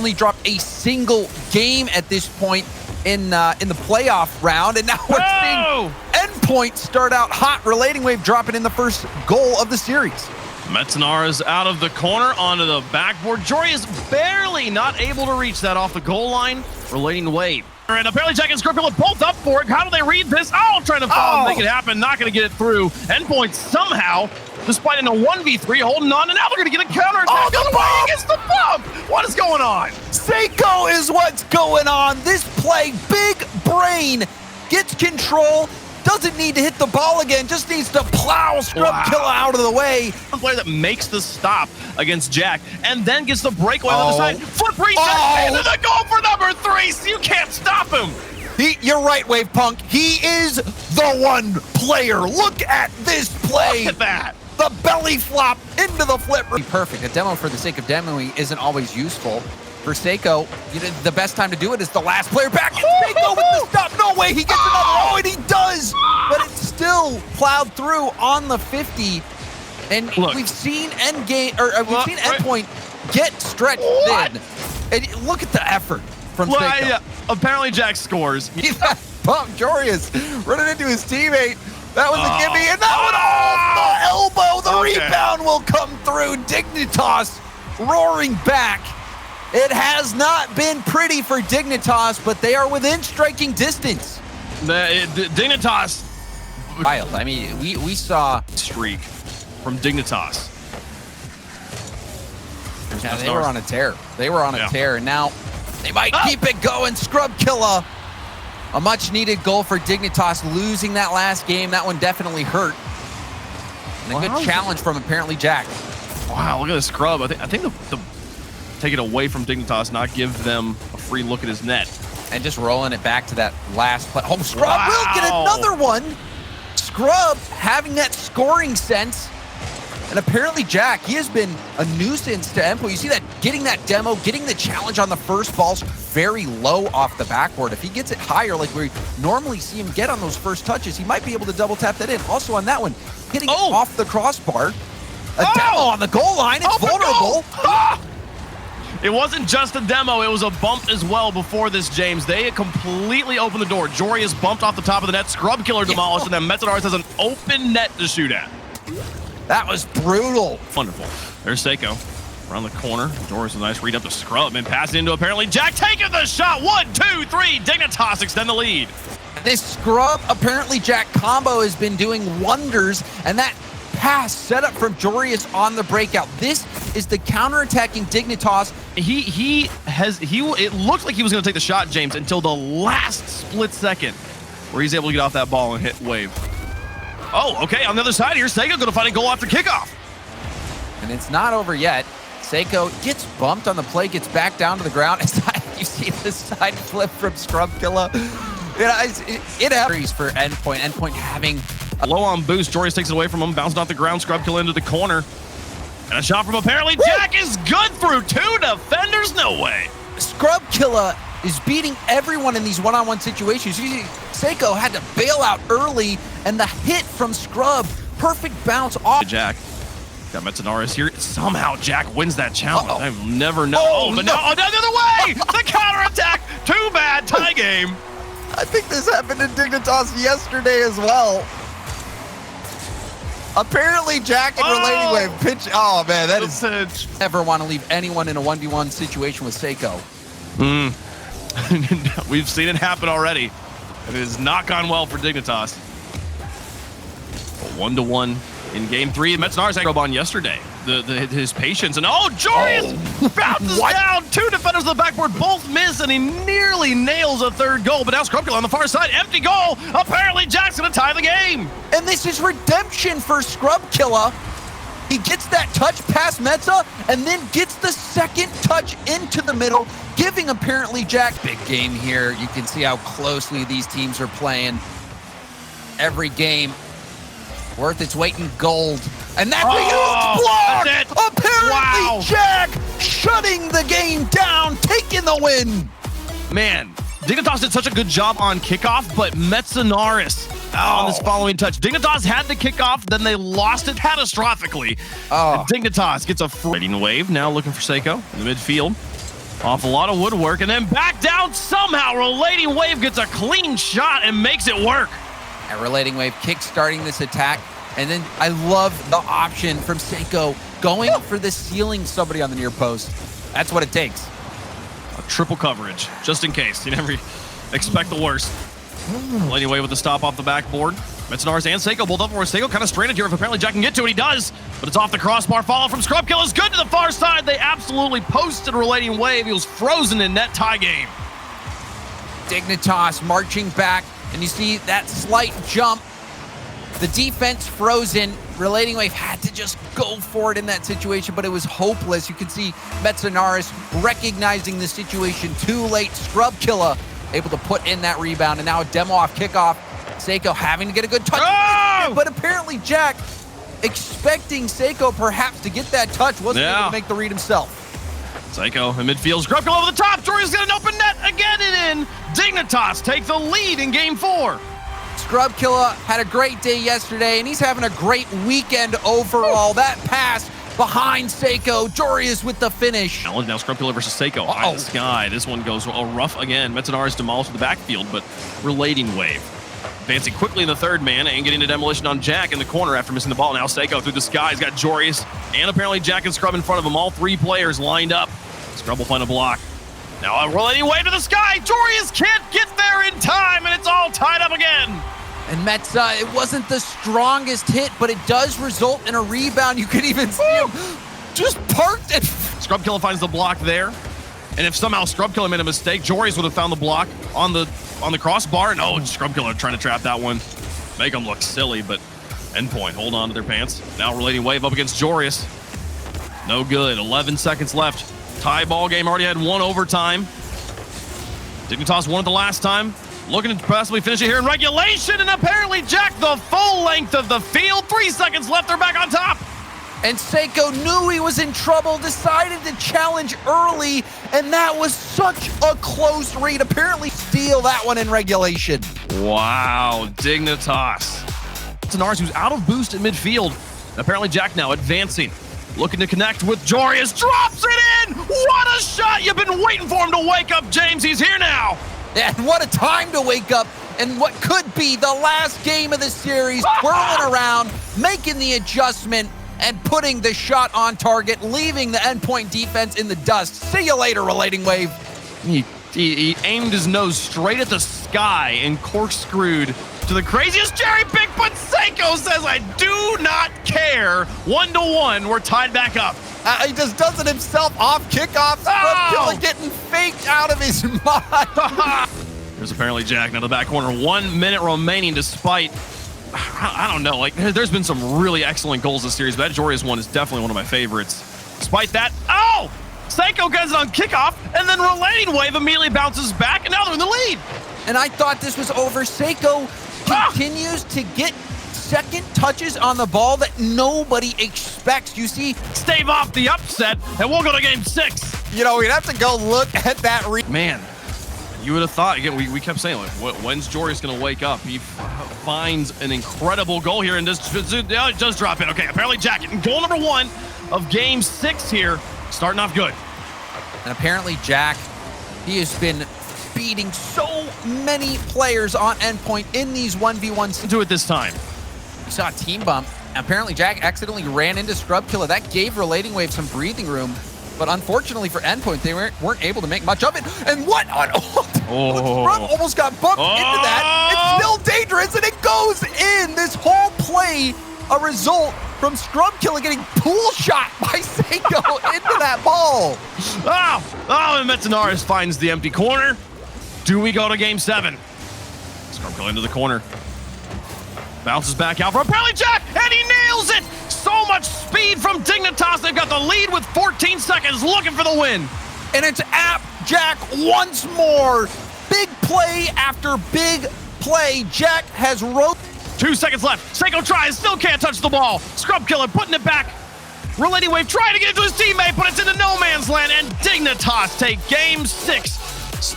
only dropped a single game at this point in the playoff round, and now we're seeing Endpoint start out hot. Relating Wave dropping in the first goal of the series. Metzenar's out of the corner onto the backboard. Jory is barely not able to reach that off the goal line. Relating Wave. And apparently Jack and Scorpion both up for it. How do they read this? Oh, trying to follow and make it happen. Not going to get it through. Endpoint somehow, despite in a 1v3, holding on, and now they're going to get a counter attack. Oh, the bump! Against the bump! What is going on? Seiko is what's going on. This play, big brain, gets control. Doesn't need to hit the ball again, just needs to plow Scrub Killer out of the way. A player that makes the stop against Jack and then gets the breakaway on the other side. Flip reset into the goal for number 3, so you can't stop him. You're right, Wave Punk. He is the one player. Look at this play. Look at that. The belly flop into the flip. Perfect. A demo for the sake of demoing isn't always useful. For Seiko, the best time to do it is the last player back. Seiko with the stop. No way, he gets another. Oh, and he does. But it's still plowed through on the 50. And we've seen Endpoint get stretched thin. And look at the effort from Seiko. Apparently Jack scores. He bumped Jorius running into his teammate. That was a gimme, and that one off the elbow. The rebound will come through. Dignitas roaring back. It has not been pretty for Dignitas, but they are within striking distance. Dignitas. Wild. I mean, we saw streak from Dignitas. Yeah, they were on a tear. They were on a tear, and now they might keep it going. Scrub Killer. A much-needed goal for Dignitas, losing that last game. That one definitely hurt. And a good challenge from apparently Jack. Wow, look at the Scrub. I think the take it away from Dignitas, not give them a free look at his net. And just rolling it back to that last play. Oh, Scrub will get another one. Scrub having that scoring sense. And apparently Jack, he has been a nuisance to Endpoint. You see that, getting that demo, getting the challenge on the first ball's very low off the backboard. If he gets it higher like we normally see him get on those first touches, he might be able to double tap that in. Also on that one, hitting it off the crossbar. A demo on the goal line, it's vulnerable. It wasn't just a demo, it was a bump as well before this, James. They completely opened the door. Jory is bumped off the top of the net, Scrub Killer demolished, and then Metzenars has an open net to shoot at. That was brutal. Wonderful. There's Seiko around the corner. Jory's a nice read up to Scrub and pass it into apparently Jack taking the shot. 1, 2, 3. Dignitas extend the lead. This Scrub, apparently Jack combo has been doing wonders, and that pass set up from Jorius on the breakout. This is the counterattacking Dignitas. It looked like he was going to take the shot, James, until the last split second where he's able to get off that ball and hit Wave. Oh, okay, on the other side here, Seiko going to find a goal after kickoff. And it's not over yet. Seiko gets bumped on the play, gets back down to the ground. You see the side flip from Scrub Killer. It happens for Endpoint. Endpoint having low on boost. Jorius takes it away from him, bouncing off the ground. Scrub Killer into the corner. And a shot from apparently Jack is good through 2 defenders. No way. Scrub Killer is beating everyone in these one-on-one situations. You see, Seiko had to bail out early, and the hit from Scrub, perfect bounce off. Jack got Metzenars here. Somehow Jack wins that challenge. I've never known. But now the other way. The counterattack. Too bad. Tie game. I think this happened in Dignitas yesterday as well. Apparently Jack and Relating Wave pitch. Oh man, that is never want to leave anyone in a 1v1 situation with Seiko. We've seen it happen already. It has not gone well for Dignitas. A 1-1 in game 3. Metzenars had on yesterday. His patience and Jorius bounces down. 2 defenders on the backboard, both miss, and he nearly nails a 3rd goal. But now Scrub Killer on the far side, empty goal. Apparently Jack's gonna tie the game. And this is redemption for Scrub Killer. He gets that touch past Metza and then gets the 2nd touch into the middle, giving apparently Jack big game here. You can see how closely these teams are playing. Every game worth its weight in gold. And that's a huge block! Apparently Jack shutting the game down, taking the win. Man, Dignitas did such a good job on kickoff, but Metzenars on this following touch. Dignitas had the kickoff, then they lost it catastrophically. Dignitas gets a Relating Wave, now looking for Seiko in the midfield. Off a lot of woodwork, and then back down somehow. Relating Wave gets a clean shot and makes it work. And Relating Wave kick-starting this attack. And then I love the option from Seiko going for the ceiling somebody on the near post. That's what it takes. A triple coverage, just in case. You never expect the worst. Relating Wave with the stop off the backboard. Metzenars and Seiko both up for Seiko, kind of stranded here if apparently Jack can get to it. He does, but it's off the crossbar. Follow from Scrubkill is good to the far side. They absolutely posted Relating Wave. He was frozen in net tie game. Dignitas marching back, and you see that slight jump. The defense frozen. Relating Wave had to just go for it in that situation, but it was hopeless. You can see Metzenaris recognizing the situation too late. Scrubkilla able to put in that rebound, and now a demo off kickoff. Seiko having to get a good touch, but apparently Jack expecting Seiko perhaps to get that touch, wasn't able to make the read himself. Seiko in midfield, Scrubkill over the top. Jory's got an open net again and in. Dignitas take the lead in game 4. Scrubkilla had a great day yesterday, and he's having a great weekend overall. That pass behind Seiko. Jorius with the finish. Now Scrubkilla versus Seiko. High in the sky. This one goes rough again. Metzenaris demolished the backfield, but Relating Wave advancing quickly in the third man and getting a demolition on Jack in the corner after missing the ball. Now Seiko through the sky. He's got Jorius and apparently Jack and Scrub in front of him. All 3 players lined up. Scrub will find a block. Now a Relating Wave to the sky. Jorius can't get there in time, and it's all tied up again. And Metza, it wasn't the strongest hit, but it does result in a rebound. You could even see him just parked it. Scrubkilla finds the block there. And if somehow Scrubkilla made a mistake, Jorius would have found the block on the crossbar. No, Scrubkilla trying to trap that one. Make them look silly, but Endpoint hold on to their pants. Now Relating Wave up against Jorius. No good. 11 seconds left. Tie ball game. Already had 1 overtime. Dignitas won it the last time. Looking to possibly finish it here in regulation, and apparently Jack the full length of the field. 3 seconds left, they're back on top. And Seiko knew he was in trouble, decided to challenge early, and that was such a close read. Apparently steal that one in regulation. Wow, Dignitas. Metzenaris, who's out of boost in midfield. Apparently Jack now advancing. Looking to connect with Jorius, drops it in! What a shot! You've been waiting for him to wake up, James. He's here now. And what a time to wake up, and what could be the last game of the series, whirling around, making the adjustment, and putting the shot on target, leaving the Endpoint defense in the dust. See you later, Relating Wave. He aimed his nose straight at the sky and corkscrewed to the craziest cherry pick, but Seiko says, I do not care. 1-1, we're tied back up. He just does it himself off kickoff. Scrubkilla getting faked out of his mind. There's apparently Jack now to the back corner. 1 minute remaining despite, I don't know, like there's been some really excellent goals this series, but that Jorius one is definitely one of my favorites. Despite that, Seiko gets it on kickoff, and then Relating Wave immediately bounces back, and now they're in the lead. And I thought this was over. Seiko continues to get second touches on the ball that nobody expects. You see, stave off the upset, and we'll go to game 6. You know, we'd have to go look at that. Man, you would have thought, again, we kept saying, like, when's Jorius going to wake up? He finds an incredible goal here, and it does drop in. Okay, apparently Jack getting goal number 1 of game 6 here, starting off good. And apparently Jack, he has been beating so many players on Endpoint in these 1v1s. Do it this time. We saw a team bump. Apparently Jack accidentally ran into Scrubkilla. That gave Relating Wave some breathing room. But unfortunately for Endpoint, they weren't able to make much of it. And what on Scrub almost got bumped into that. It's still dangerous, and it goes in. This whole play, a result from Scrubkilla getting pool shot by Seiko into that ball. And Metzenaris finds the empty corner. Do we go to game 7? Scrubkilla into the corner. Bounces back out for apparently Jack, and he nails it! So much speed from Dignitas. They've got the lead with 14 seconds, looking for the win. And it's App Jack once more. Big play after big play. Jack has 2 seconds left. Seiko tries, still can't touch the ball. Scrubkilla putting it back. Relating Wave trying to get it to his teammate, but it's into no man's land, and Dignitas take game 6.